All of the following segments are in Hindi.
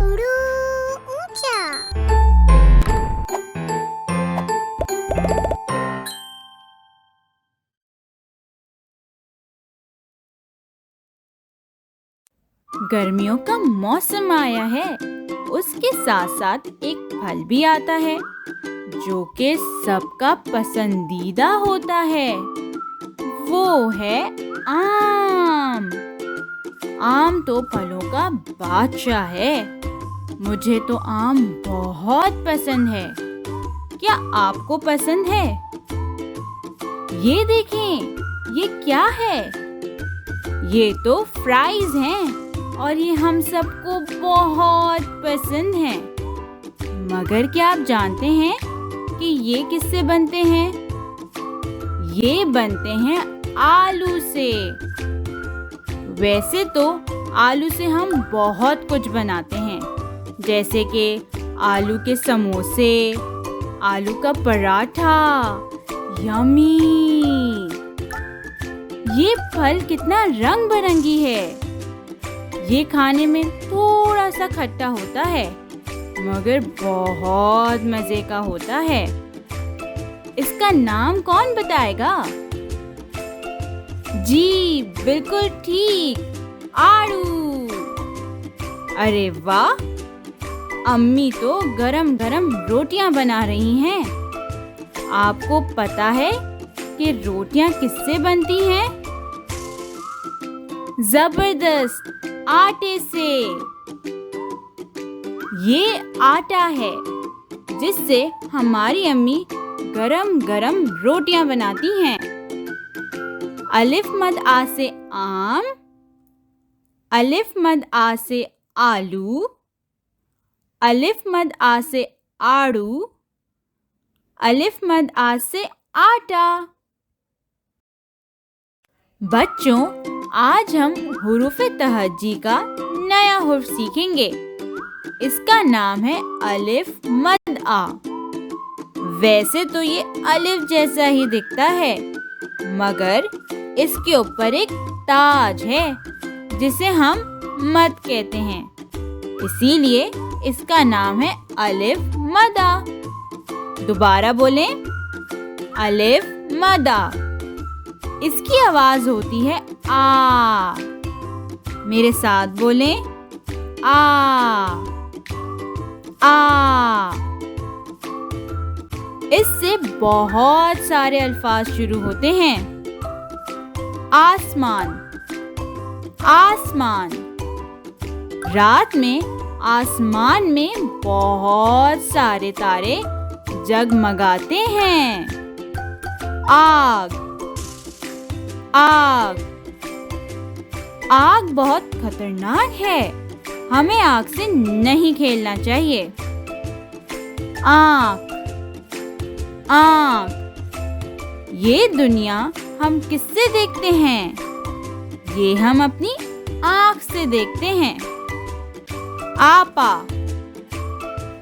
उड़ू ऊंचा। गर्मियों का मौसम आया है, उसके साथ साथ एक फल भी आता है जो कि सबका पसंदीदा होता है। वो है आम। आम तो फलों का बादशाह है। मुझे तो आम बहुत पसंद है। क्या आपको पसंद है? ये देखें, ये क्या है? ये तो फ्राइज हैं और ये हम सबको बहुत पसंद हैं। मगर क्या आप जानते हैं कि ये किससे बनते हैं? ये बनते हैं आलू से। वैसे तो आलू से हम बहुत कुछ बनाते हैं, जैसे कि आलू के समोसे, आलू का पराठा। यम्मी! ये फल कितना रंग बिरंगी है। ये खाने में थोड़ा सा खट्टा होता है, मगर बहुत मजे का होता है। इसका नाम कौन बताएगा? जी, बिल्कुल ठीक, आड़ू। अरे वाह! अम्मी तो गरम गरम रोटियां बना रही हैं। आपको पता है कि रोटियां किससे बनती हैं? जबरदस्त, आटे से। ये आटा है जिससे हमारी अम्मी गरम गरम रोटियां बनाती हैं। अलिफ मद आ से आम, अलिफ मद आ से आलू, अलिफ मद आ से आड़ू, अलिफ मद आ से आटा। बच्चों, आज हम हुरूफ़े तहज्जी का नया हुर्फ सीखेंगे। इसका नाम है अलिफ मद आ। वैसे तो ये अलिफ जैसा ही दिखता है, मगर इसके ऊपर एक ताज है जिसे हम मद कहते हैं। इसीलिए इसका नाम है अलिफ मद आ। दोबारा बोलें, अलिफ मद आ। इसकी आवाज होती है आ। मेरे साथ बोलें, आ आ। इससे बहुत सारे अल्फाज शुरू होते हैं। आसमान, आसमान। रात में आसमान में बहुत सारे तारे जगमगाते हैं। आग, आग। आग बहुत खतरनाक है, हमें आग से नहीं खेलना चाहिए। आँख, आँख। ये दुनिया हम किससे देखते हैं? ये हम अपनी आँख से देखते हैं। आपा,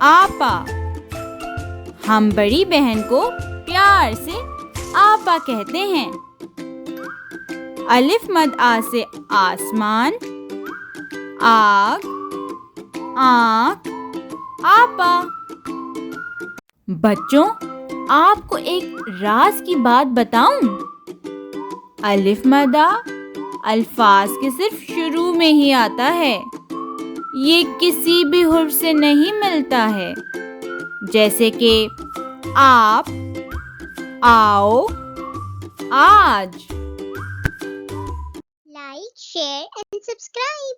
आपा। हम बड़ी बहन को प्यार से आपा कहते हैं। अलिफ मद आ से आसमान, आग, आँख, आपा। बच्चों, आपको एक राज की बात बताऊं? अलिफ मद आ अल्फाज के सिर्फ शुरू में ही आता है। ये किसी भी हुर्फ से नहीं मिलता है, जैसे कि आप, आओ, आज। Like, share and subscribe.